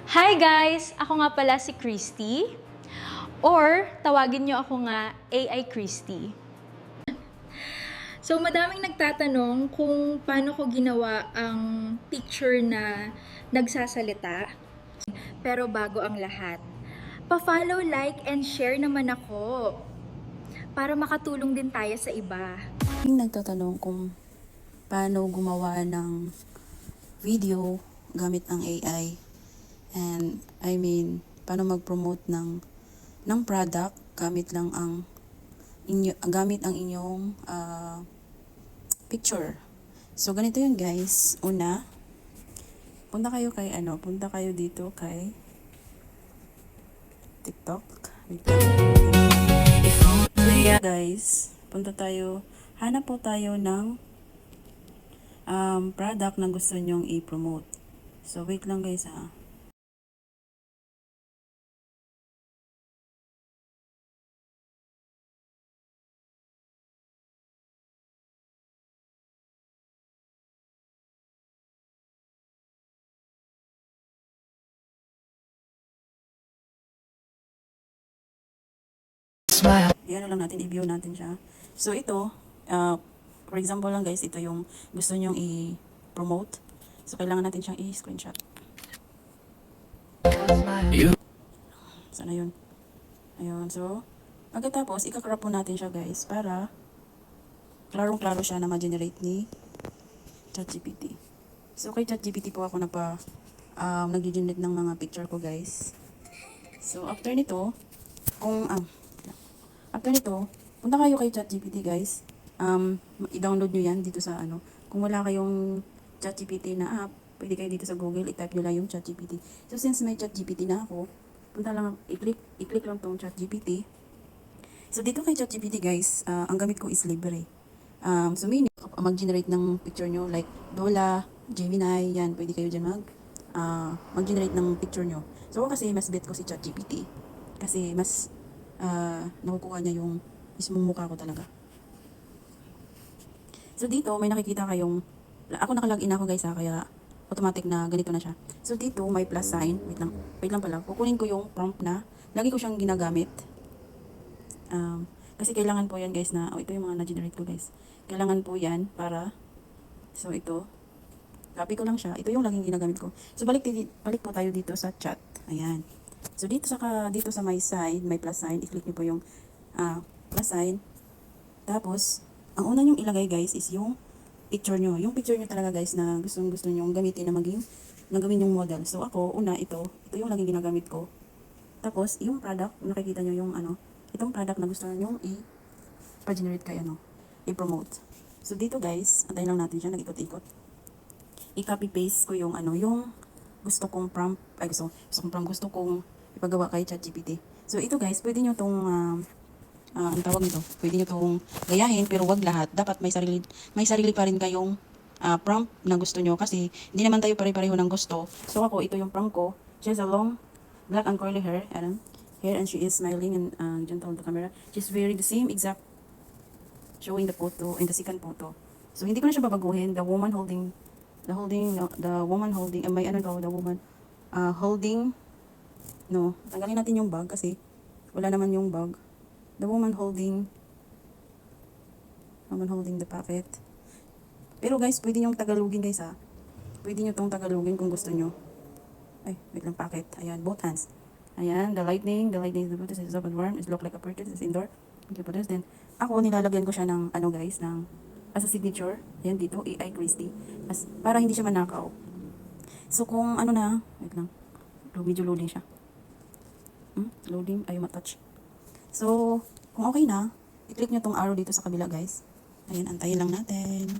Hi guys! Ako nga pala si Christy, or tawagin nyo ako nga AI Christy. So, madaming nagtatanong kung paano ko ginawa ang picture na nagsasalita. Pero bago ang lahat, pa-follow, like, and share naman ako para makatulong din tayo sa iba. Nagtatanong kung paano gumawa ng video gamit ang AI. And paano mag-promote ng product gamit lang gamit ang inyong picture. So ganito yun guys. Una, punta kayo dito kay TikTok. Wait lang. Guys, hanap po tayo ng product na gusto nyong i-promote. So wait lang guys ha. Yan lang natin, i-view natin siya. So ito, for example lang guys, ito yung gusto nyong i-promote. So kailangan natin siyang i-screenshot. Sana yun. Ayun, so pagkatapos, ika-crop po natin siya guys para klarong-klaro siya na ma-generate ni ChatGPT. So kay ChatGPT po ako nag-generate ng mga picture ko guys. So after nito, punta kayo kay ChatGPT guys. I-download nyo yan dito sa Kung wala kayong ChatGPT na app, pwede kayo dito sa Google, i-type nyo lang yung ChatGPT. So since may ChatGPT na ako, i-click lang tong ChatGPT. So dito kay ChatGPT guys, ang gamit ko is libre. So meaning, mag-generate ng picture nyo like Dola, Gemini, yan, pwede kayo dyan mag-generate ng picture nyo. So kasi mas bet ko si ChatGPT kasi mas nakukuha niya yung mismong mukha ko talaga. So dito may nakikita kayong, ako nakalagin ako guys kaya automatic na ganito na siya. So dito may plus sign, wait lang pala, kukunin ko yung prompt na lagi ko siyang ginagamit. Kasi kailangan po yan guys na, ito yung mga na-generate ko guys. Kailangan po yan para, so ito, copy ko lang siya, ito yung laging ginagamit ko. So balik po tayo dito sa chat, ayan. So dito sa my side, may plus sign, i-click niyo po yung plus sign. Tapos, ang una nyong ilagay guys is yung picture nyo. Yung picture nyo talaga guys na gusto nyo gamitin na gawin yung model. So ako, ito yung laging ginagamit ko. Tapos, yung product, nakikita nyo yung itong product na gusto nyo i-generate kay i-promote. So dito guys, antayin lang natin siya, nag-ikot-ikot. I-copy paste ko yung yung gusto kong prompt, gusto kong ipagawa kay ChatGPT. So ito guys, pwede nyo tong ang tawag nito, pwede nyo tong gayahin pero wag lahat. Dapat may sarili pa rin kayong prompt na gusto nyo kasi hindi naman tayo pare-pareho ng gusto. So ako, ito yung prompt ko. She has a long black and curly hair, and she is smiling and gentle on the camera. She's wearing the same exact showing the photo in the second photo. So hindi ko na siya babaguhin. The woman holding, may the woman holding, no, tanggalin natin yung bag kasi wala naman yung bag. The woman holding the packet. Pero guys, pwede nyo tagalogin guys ha. Pwede nyo tong tagalogin kung gusto nyo. Ay, wait lang, packet. Ayan, both hands. Ayan, the lightning is the Bluetooth is open warm, is look like a purchase, is indoor. Okay, but then, ako nilalagyan ko siya ng guys, as a signature. Ayan dito, AI Christy. Para hindi siya manakaw. So kung wait lang. Medyo loading siya. Loading, ayaw matouch. So, kung okay na, i-click nyo tong arrow dito sa kabila guys. Ayan, antayin lang natin.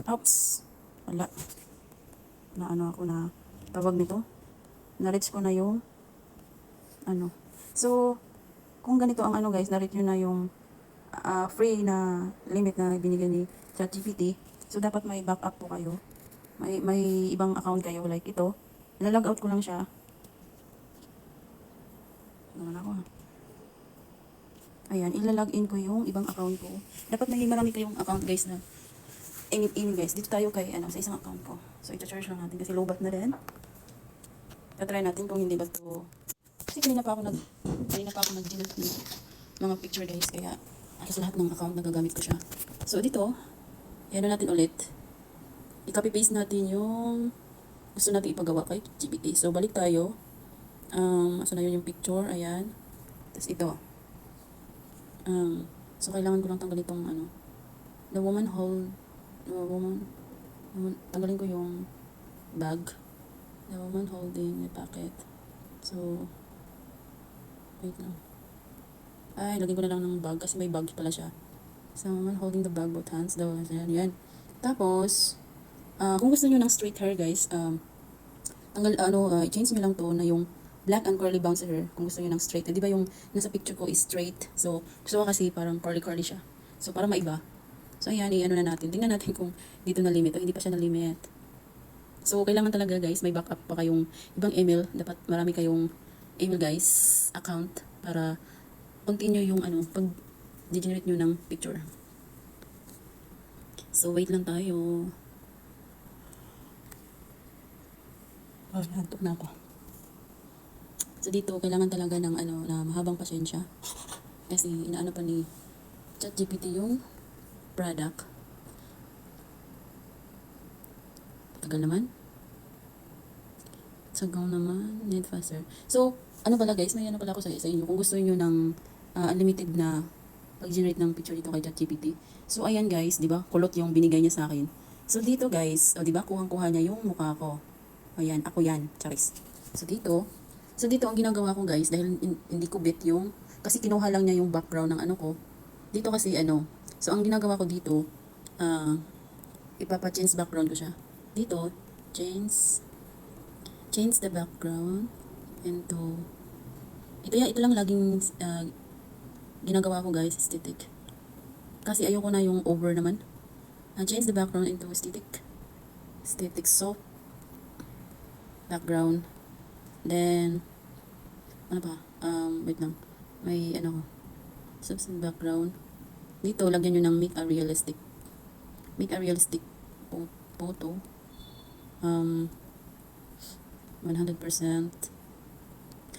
Oops. Wala. Ako na tawag nito. Na-reach ko na yung So, kung ganito ang guys, na-reach nyo na yung free na limit na binigay ni ChatGPT. So, dapat may backup po kayo. May ibang account kayo like ito. Ilalog out ko lang siya. Ayan, ilalog in ko yung ibang account ko. Dapat may marami kayong account guys na email guys. Dito tayo kay, sa isang account ko. So, ita-charge lang natin kasi lowbat na rin. Tatry natin kung hindi ba to. Kasi kanina pa ako nag-delete ng mga picture guys. Kaya, halos lahat ng account nagagamit ko siya. So, dito, yan na natin ulit. I-copy-paste natin yung gusto natin ipagawa kay GPT. So, balik tayo. Asa na yun yung picture. Ayan. Tapos ito. So, kailangan ko lang tanggalin itong the woman tanggalin ko yung bag. The woman holding the packet. So, wait lang. Ay, lagyan ko na lang ng bag kasi may bag pala siya. So, woman holding the bag, both hands. Yan. Tapos, kung gusto nyo ng straight hair guys, i-change nyo lang to na yung black and curly bouncy hair kung gusto nyo ng straight. Di ba yung nasa picture ko is straight? So, gusto ko kasi parang curly siya. So, para maiba. So, ayan, na natin. Tingnan natin kung dito na limit o hindi pa siya na limit. So, kailangan talaga guys, may backup pa kayong ibang email. Dapat marami kayong email guys, account, para continue yung pag-generate nyo ng picture. So, wait lang tayo. Nantok na ako. So, dito, kailangan talaga ng na mahabang pasensya. Kasi, inaano pa ni ChatGPT yung product. Tagal naman. Sagaw naman. Need faster. So, pala guys, may pala ako sa inyo. Kung gusto niyo ng unlimited na pag-generate ng picture dito kay ChatGPT. So, ayan guys, di ba? Kulot yung binigay niya sa akin. So, dito guys, di ba? Kuhang-kuha niya yung mukha ko. Ayan, ako yan. Charis. So, dito ang ginagawa ko guys, dahil hindi ko bet yung, kasi kinuha lang niya yung background ng ko. Dito kasi so ang ginagawa ko dito, ipapa-change background ko siya. Dito, change the background into, ito lang laging ginagawa ko guys, aesthetic. Kasi ayoko na yung over naman. Change the background into aesthetic. So, background. Then, wait lang. May substance background. Dito, lagyan nyo ng make a realistic photo. 100%.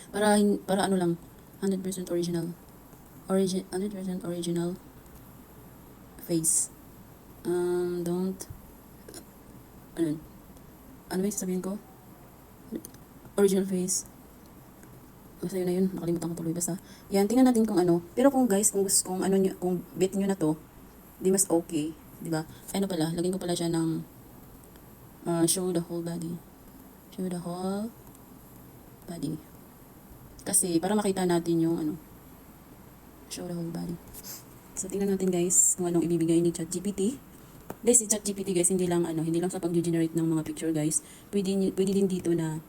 Para lang, 100% original. 100% original face. Don't, ano ba yung sasabihin ko? Original face. Basta yun na yun, nakalimutan ko tuloy. Basta, yan, tingnan natin kung Pero kung guys, kung bet nyo na to, di mas okay. Diba? Pala, lagyan ko pala siya ng show the whole body. Show the whole body. Kasi, para makita natin yung show the whole body. So, tingnan natin guys, kung anong ibibigay ni ChatGPT. Guys, si ChatGPT guys, hindi lang sa pag-generate ng mga picture guys. Pwede din dito na,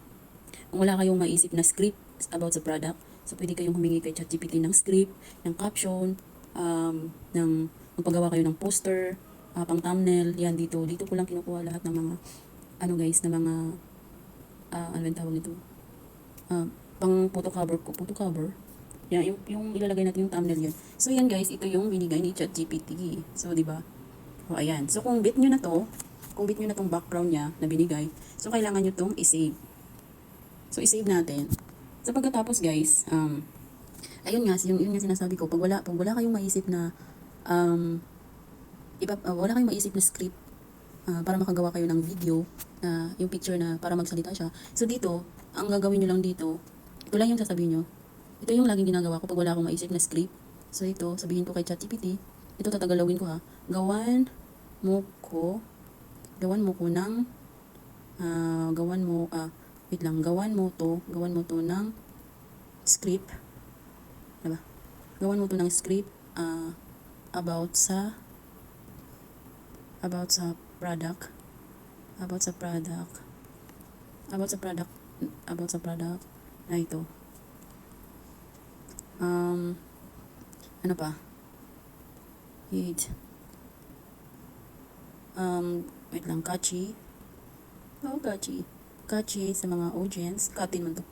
kung wala kayong maisip na script about sa product, so pwede kayong humingi kay ChatGPT ng script, ng caption, ng magpagawa kayo ng poster, pang thumbnail, yan dito ko lang kinukuha lahat ng mga guys, na mga ano yung tawag nito, pang photo cover, yan, yung ilalagay natin yung thumbnail yan. So yan guys, ito yung binigay ni ChatGPT. So diba, o ayan, so kung bet nyo na tong background niya na binigay, so kailangan nyo tong i-save. So i-save natin. So pagkatapos guys, ayun nga, yun nga sinasabi ko, pag wala kayong maisip na wala kayong maisip na script para makagawa kayo ng video na yung picture na para magsalita siya. So dito, ang gagawin nyo lang dito, ito lang yung sasabihin nyo. Ito yung laging ginagawa ko pag wala akong maisip na script. So ito, sabihin ko kay ChatGPT, ito tatagalogin ko ha. Gawan mo ko ng gawan mo to ng script. Diba? Gawan mo to ng script about sa product na ito. Ano pa? Wait lang, catchy sa mga audience. Katin man to.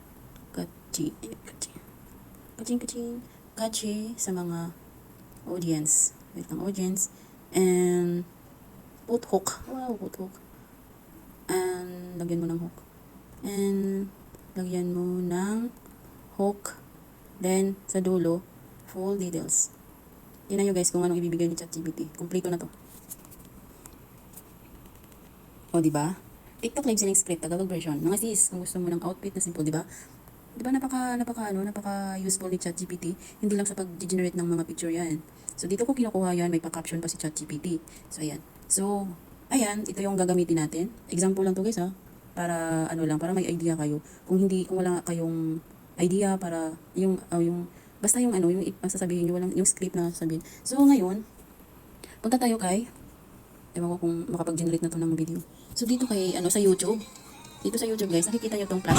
Catchy sa mga audience. Wait lang, audience. And put hook. Wow, put hook. And lagyan mo ng hook. And lagyan mo ng hook. Then, sa dulo, full details. Tingnan nyo guys kung anong ibibigay ni ChatGPT. Kompleto na to. O, diba? TikTok live selling script, Tagalog version. Mga sis, kung gusto mo ng outfit na simple, diba? Diba napaka useful ni ChatGPT. Hindi lang sa pag-generate ng mga picture yan. So, dito ko kinukuha yan. May pa-caption pa si ChatGPT. So, ayan. So, ayan. Ito yung gagamitin natin. Example lang to guys ha. Para, para may idea kayo. Kung wala kayong idea para, basta yung sasabihin nyo, walang yung script na sasabihin. So, ngayon, punta tayo kay, ewan ko kung makapag-generate na to ng video. So, dito kay, sa YouTube. Dito sa YouTube guys, nakikita nyo tong plus.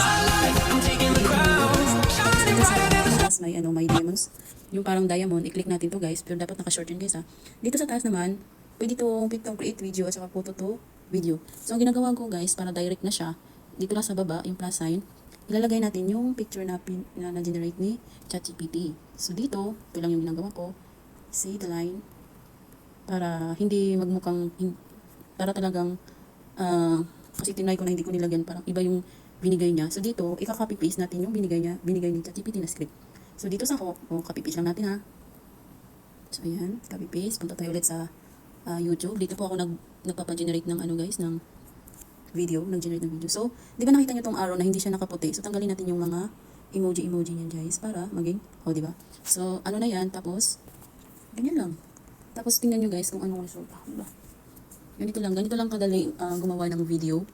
Dito sa taas may diamonds. Yung parang diamond, i-click natin to guys. Pero dapat naka-short yun guys ha. Dito sa taas naman, pwede itong create video at saka photo to video. So, ang ginagawa ko guys, para direct na siya, dito lang sa baba, yung plus sign, ilalagay natin yung picture na na-generate ni ChatGPT. So, dito, ito lang yung ginagawa ko. Say the line. Para hindi magmukhang, para talagang, kasi tinry ko na hindi ko nilagyan, parang iba yung binigay niya. So, dito, ika-copy paste natin yung binigay ni ChatGPT na script. So, dito sa hook, copy paste lang natin ha. So, ayan, copy paste. Punta tayo ulit sa YouTube. Dito po ako nagpapa-generate ng guys, ng video, nag-generate ng video. So, di ba nakita nyo tong arrow na hindi siya nakaputi? So, tanggalin natin yung mga emoji niyan guys, para maging, di ba? So, na yan, tapos, ganyan lang. Tapos, tingnan nyo guys kung anong resulta. Diba? Ganito lang kadali gumawa ng video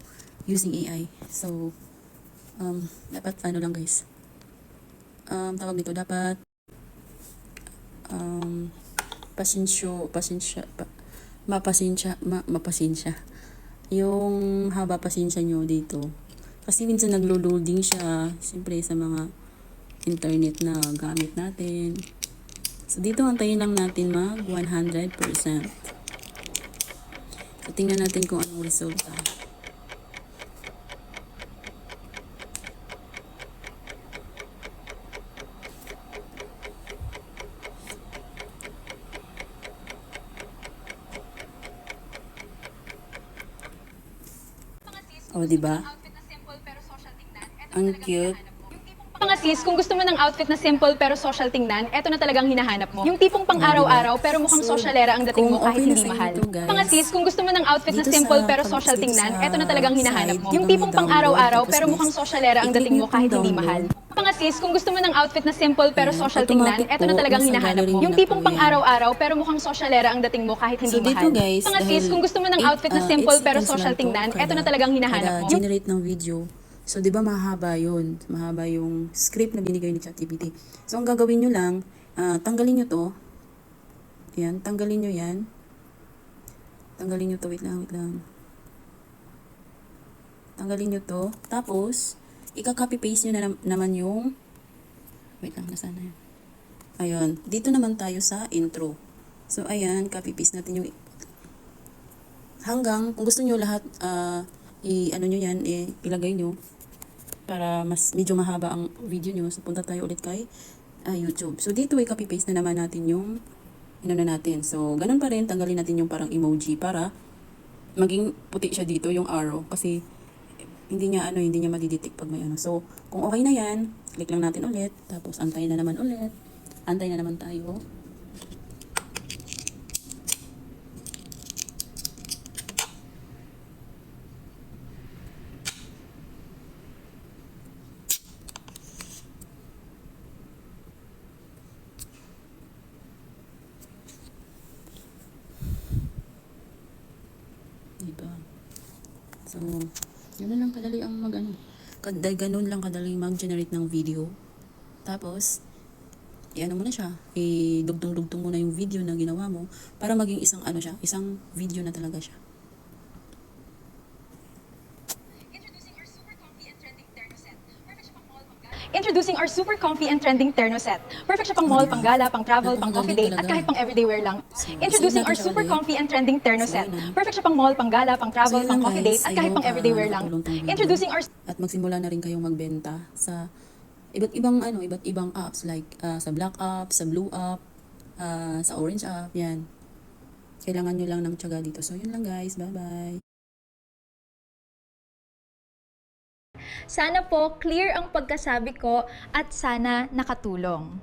using AI. So, dapat lang guys. Tawag dito, dapat mapasensya. Yung haba pasensya nyo dito. Kasi minsan naglo-loading siya, siyempre sa mga internet na gamit natin. So, dito antayin lang natin mag 100%. So, tingnan natin kung anong resulta. Diba? Ang cute. Mga sis, kung gusto mo ng outfit na simple pero social tingnan, eto na talagang hinahanap mo. Yung tipong pang araw-araw pero mukhang socialera ang dating mo kahit hindi mahal. Mga sis, kung gusto mo ng outfit na simple pero social tingnan, eto na talagang hinahanap mo. Yung tipong pang araw-araw pero mukhang socialera ang dating mo kahit hindi mahal. Mga sis, kung gusto mo ng outfit na simple pero social tingnan, eto na talagang hinahanap mo. Yung tipong pang araw-araw pero mukhang socialera ang dating mo kahit hindi mahal. Mga sis, kung gusto mo ng outfit na simple pero social tingnan, eto na talagang hinahanap mo. Generate ng video. So, di ba mahaba yun? Mahaba yung script na binigay ni ChatGPT. So, ang gagawin nyo lang, tanggalin nyo to. Ayan, tanggalin nyo yan. Tanggalin nyo to. Wait lang. Tanggalin nyo to. Tapos, ika-copy paste nyo na naman yung, wait lang, nasaan na yan? Ayun, dito naman tayo sa intro. So, ayan, copy paste natin yung, hanggang, kung gusto nyo lahat, nyo yan, ilagay nyo, para mas medyo mahaba ang video nyo. So, punta tayo ulit kay YouTube. So, dito ay copy-paste na naman natin yung natin. So, ganun pa rin, tanggalin natin yung parang emoji para maging puti siya dito, yung arrow. Kasi, hindi niya madidetect pag may So, kung okay na yan, click lang natin ulit. Tapos, antayin na naman ulit. Antay na naman tayo. Diba? So, yun na lang kadali ang ganun lang kadali mag-generate ng video. Tapos, mo na siya. Dugtong-dugtong mo na yung video na ginawa mo para maging isang video na talaga siya. Introducing our super comfy and trending terno set. Perfect siya pang mall, pang gala, pang travel, pang coffee date, at kahit pang everyday wear lang. Introducing our super comfy and trending terno set. Perfect siya pang mall, pang gala, pang travel, pang coffee date, at kahit pang everyday wear lang. Introducing our... At magsimula na rin kayong magbenta sa iba't ibang apps like sa Black app, sa Blue app, sa Orange app, yan. kailangan nyo lang ng tiyaga dito. So, yun lang guys. Bye-bye. Sana po clear ang pagkasabi ko at sana nakatulong.